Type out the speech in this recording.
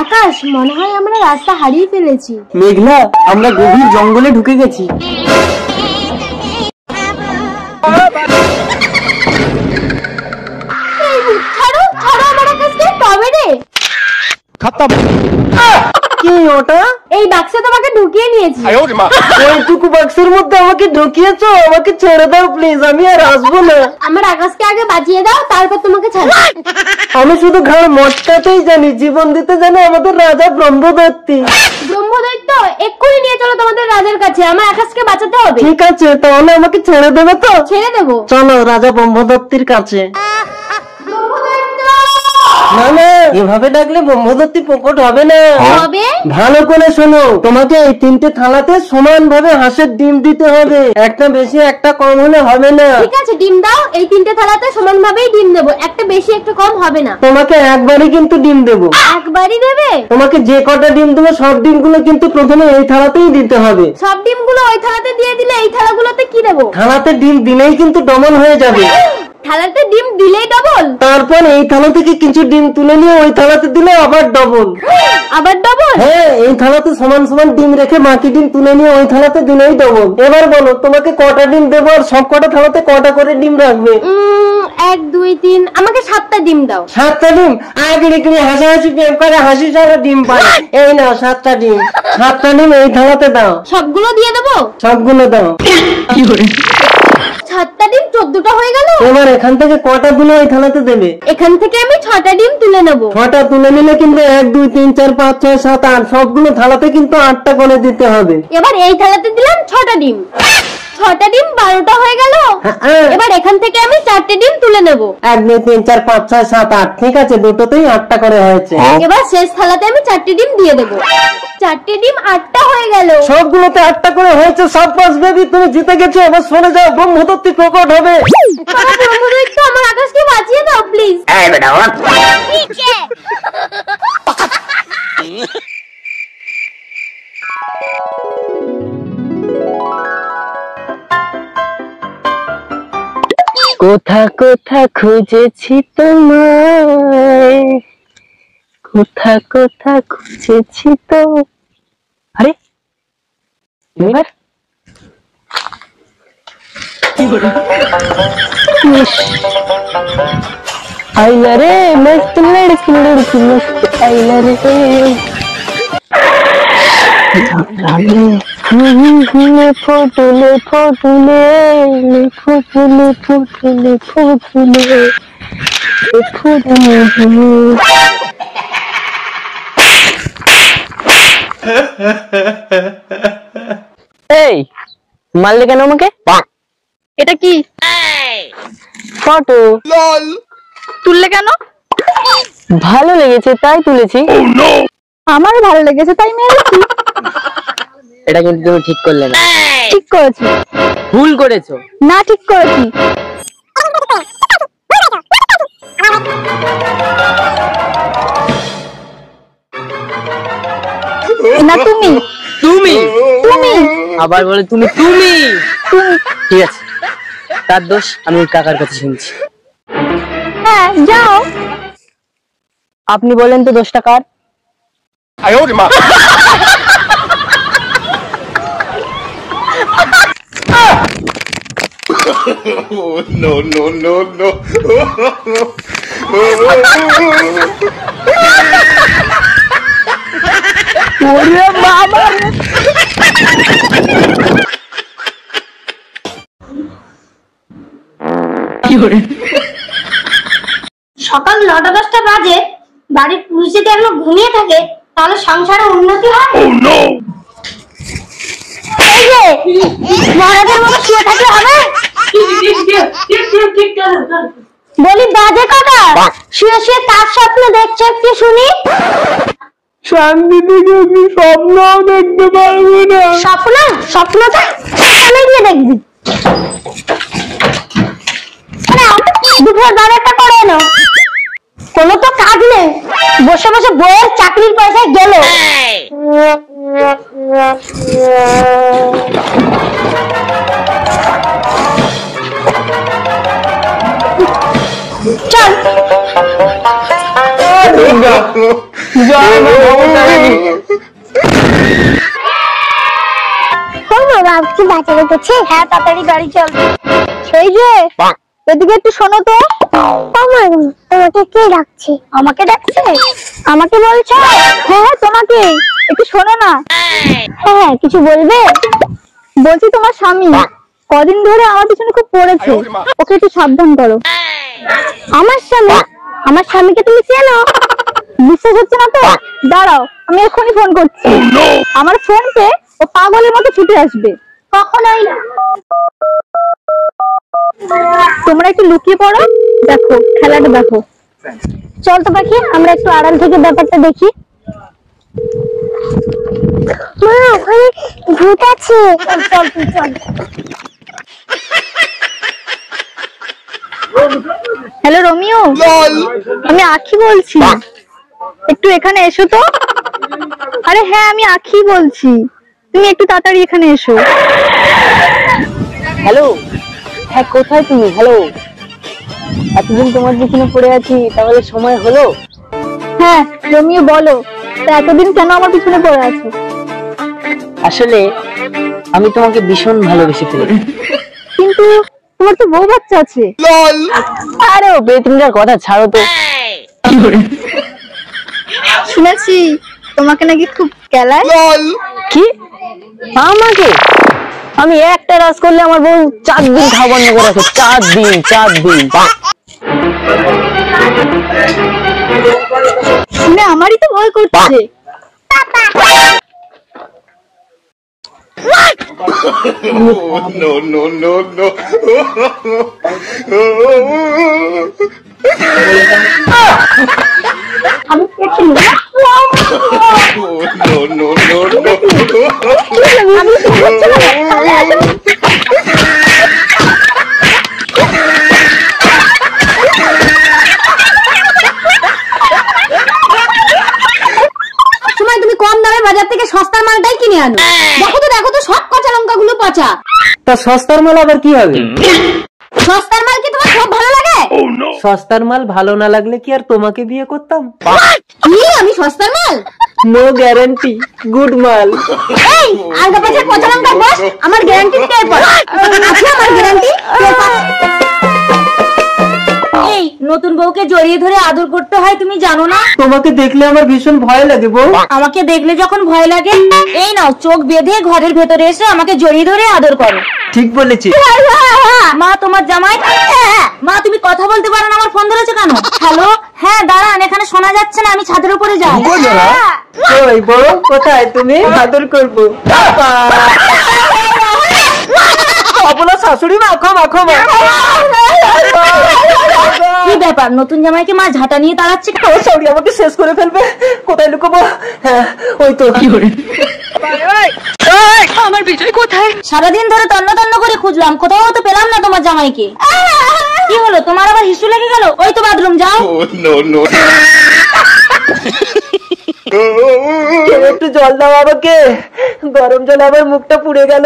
আকাশ, মনে হয় আমরা রাস্তা হারিয়ে ফেলেছি। মেঘলা, আমরা গভীর জঙ্গলে ঢুকে গেছি। ছাড়ো ছাড়ো আমার আকাশকে, তবে রে খতম। কি ওটা? এই বাক্সে তোমাকে ঢুকিয়ে নিয়েছি। এইটুকু বাক্সের মধ্যে আমাকে ঢুকিয়েছো? আমাকে ছেড়ে দাও প্লিজ, আমি আর আসবো না। আমার আকাশকে আগে বাঁচিয়ে দাও, তারপর তোমাকে ছাড়ো। আমি শুধু ঘাড় মটকাতেই জানি, জীবন দিতে জানে আমাদের রাজা ব্রহ্মদত্তি। ব্রহ্মদৈত্য, এক্ষুনি নিয়ে চলো তোমাদের রাজার কাছে, আমার আকাশকে বাঁচাতে হবে। ঠিক আছে, তাহলে আমাকে ছেড়ে দেবে তো? ছেড়ে দেবো। চলো রাজা ব্রহ্মদত্তির কাছে। না না, এভাবে ডাকলে ব্রহ্মদত্তি প্রকট হবে না। হবে? ভালো করে শোনো, তোমাকে এই 3টে থালাতে সমান ভাবে হাঁসের ডিম দিতে হবে, একটা বেশি একটা কম হলে হবে না। ঠিক আছে, ডিম দাও। এই 3টে থালাতে সমান ভাবেই ডিম দেবো, একটা বেশি একটা কম হবে না। তোমাকে একবারই কিন্তু ডিম দেবো। একবারই দেবে? তোমাকে যে কটা ডিম দেবো সব ডিমগুলো কিন্তু প্রথমে এই থালাতেই দিতে হবে। সব ডিমগুলো ওই থালাতে দিয়ে দিলে এই থালাগুলোতে কি দেবো? থালাতে ডিম দিলেই কিন্তু ডবল হয়ে যাবে। থালাতে ডিম দিলেই ডবল? তারপর এই থালা থেকে কিছু ডিম তুলে নিয়ে ওই থালাতে দিলে আবার ডবল। আবার ডবল? হ্যাঁ, এই থালাতে সমান সমান ডিম রেখে বাকি ডিম তুলে নিয়ে ওই থালাতে দিলেই ডবল। এবার বলো তোমাকে কটা ডিম দেবো আর সব কটা থালাতে কটা করে ডিম রাখবে? 1 2 3, আমাকে 7টা ডিম দাও। 7টা ডিম? আগড়ি করে হাসাহাসি প্রেম করে হাসি সারা ডিম পায়। এই নাও 7টা ডিম। 7টা ডিম এই থালাতে দাও। সবগুলো দিয়ে দেবো? সবগুলো দাও। 7টা ডিম 14টা হয়ে গেল। এবার এখান থেকে কটা দিলে ওই থালাতে দেবে? এখান থেকে আমি 6টা ডিম তুলে নেবো। 6টা তুলে নিলে কিন্তু 1 2 3 4 5 6 7 8 সবগুলো থালাতে কিন্তু 8টা করে দিতে হবে। এবার এই থালাতে দিলাম 6টা ডিম। 6টা ডিম 12টা হয়ে গেল। এবার এখান থেকে আমি 4টে ডিম তুলে নেবো। 1 2 3 4 5 6 7 8। ঠিক আছে, দুটোতেই 8টা করে হয়েছে। এবার শেষ থালাতে আমি 4টে ডিম দিয়ে দেবো। 4টে ডিম 8টা হয়ে গেল। সবগুলোতে 8টা করে হয়েছে। সব পাস বেবি, তুমি জিতে গেছো। এবার সরে যাও, ব্রহ্মদত্তি প্রকট হবে। ব্রহ্মদৈত্য, আমার আকাশকে বাঁচিয়ে দাও প্লিজ। এই বেটা কোথা কোথা খুঁজেছি তোমায়, কোথা কোথা খুঁজেছি তো। আরে এবার आइला रे मस्त लड़की लड़की मस्त आइला रे फोटोले फोटोले फोटोले फोटोले फोटोले এই মারলে কেন আমাকে? এটা কি? ফটো। তুললে কেন? ভালো লেগেছে তাই তুলেছি। আমারও ভালো লেগেছে তাই মেরেছি। এটা কিন্তু তুমি ঠিক করলে না। ঠিক করেছি। ভুল করেছো। না, ঠিক করেছি। না তুমি। তুমি তুমি আবার বলে তুমি তুমি ঠিক আছে, তার দোষ আমি কাকার কাছে শুনছি। হ্যাঁ, যাও। আপনি বলেন তো দোষটা কার? No, no, no, no. সকাল 9টা 10টা বাজে, বাড়ির পুরুষ যদি এখনো ঘুমিয়ে থাকে তাহলে সংসারে উন্নতি হয়? এই যে মহারাজের মতো শুয়ে থাকলে হবে? বলি বাজে কটা? শুয়ে শুয়ে কার স্বপ্ন দেখছো একটু শুনি। শান্তি থেকে আমি স্বপ্নও দেখতে পারবো না। স্বপ্ন? স্বপ্নটা সকালে গিয়ে দেখবি। দুপুর 12টা করে এলো, কোনো তো কাজ নেই, বসে বসে বইয়ের চাকরির পয়সায় গেল। চল জয় মা ভগবান। ভাবছি বাঁচা রেখেছে। হ্যাঁ তাড়াতাড়ি গাড়ি চল। সেই যে এদিকে একটু শোনো তো। তোমাকে কে ডাকছে? আমাকে ডাকছে? আমাকে বলছো? হ্যাঁ তোমাকে। একটু শোনো না। হ্যাঁ কিছু বলবে? বলছি তোমার স্বামী কদিন ধরে আমার পিছনে খুব পড়েছে, ওকে একটু সাবধান করো। আমার স্বামী? আমার স্বামীকে তুমি চেনো? বিশ্বাস হচ্ছে না তো? দাঁড়াও আমি এক্ষুনি ফোন করছি। আমার ফোনকে ও পাগলের মতো ছুটে আসবে। কখনোই না। তোমরা একটু লুকিয়ে পড়ো, দেখো খেলাটা দেখো। চল তো পাখি আমরা একটু আড়াল থেকে ব্যাপারটা দেখি। মা ওখানে ভূত আছে। চল তুই চল। হ্যালো রোমিও, আমি আখি বলছি, একটু এখানে এসো তো। আরে হ্যাঁ আমি আখি বলছি, তুমি একটু তাড়াতাড়ি এখানে এসো। হ্যালো, হ্যাঁ কোথায় তুমি? হ্যালো, এতদিন তোমার পিছনে পড়ে আছি, তাহলে সময় হলো? হ্যাঁ রোমিও বলো, তা এতদিন কেন আমার পিছনে পড়ে আছো? আসলে আমি তোমাকে ভীষণ ভালোবেসে ফেলেছি। কিন্তু তোমার তো বউ বাচ্চা আছে। আরে ও বেতনটার কথা ছাড়ো তো। শুনেছি তোমাকে নাকি খুব কেলায়। কি আমাকে? আমি একটা রাজ করলে আমার বউ 4 দিন খাবার বন্ধ করে রাখে। 4 দিন 4 দিন। শুনে আমারই তো ভয় করছে। No, no, no, no. আমি পেয়েছি। No, no, no, no. আমি তো হচ্ছে না। সময় তুমি কম দামে বাজার থেকে সস্তার মালটাই কিনে আনো। দেখো তো সব কাঁচা লঙ্কা গুলো পচা। তা সস্তার মাল আবার কি হবে? সস্তার মাল কি তোমার খুব ভালো লাগে? সস্তার মাল ভালো না লাগলে কি আর তোমাকে বিয়ে করতাম? কি আমি সস্তার মাল? নো গ্যারান্টি, গুড মাল। এই আলগা পাচার পচা লঙ্কার বস, আমার গ্যারান্টি টের পড়। আছে আমার গ্যারান্টি। এই নতুন বউকে জড়িয়ে ধরে আদর করতে হয় তুমি জানো না? তোমাকে দেখলে আমার ভীষণ ভয় লাগে বউ। আমাকে দেখলে যখন ভয় লাগে, এই নাও চোখ বেঁধে ঘরের ভেতরে এসে আমাকে জড়িয়ে ধরে আদর করো। ঠিক বলেছি। মা তোমার জামাই। মা তুমি কথা বলতে পারো না, আমার ফোন ধরেছে কেন? হ্যালো, হ্যাঁ দাঁড়ান, এখানে শোনা যাচ্ছে না, আমি ছাদের উপরে যাই। ওই বউ কোথায় তুমি? আদর করবো। আপনার শাশুড়ি মা ক্ষমা ক্ষমা। কি ব্যাপার, নতুন জামাইকে মা ঝাঁটা নিয়ে দাঁড়াচ্ছে? ও সরি, আমাকে শেষ করে ফেলবে। কোথায় লুকোবো? হ্যাঁ ওই তো। কি করে আমার বিজয় কোথায়? সারাদিন ধরে তন্ন তন্ন করে খুঁজলাম, কোথাও তো পেলাম না তোমার জামাইকে। কি হলো তোমার, আবার হিসু লেগে গেল? ওই তো বাথরুম যাও। Oh, no, no. একটু জল দাও আমাকে, গরম জলে আবার মুখটা পুড়ে গেল।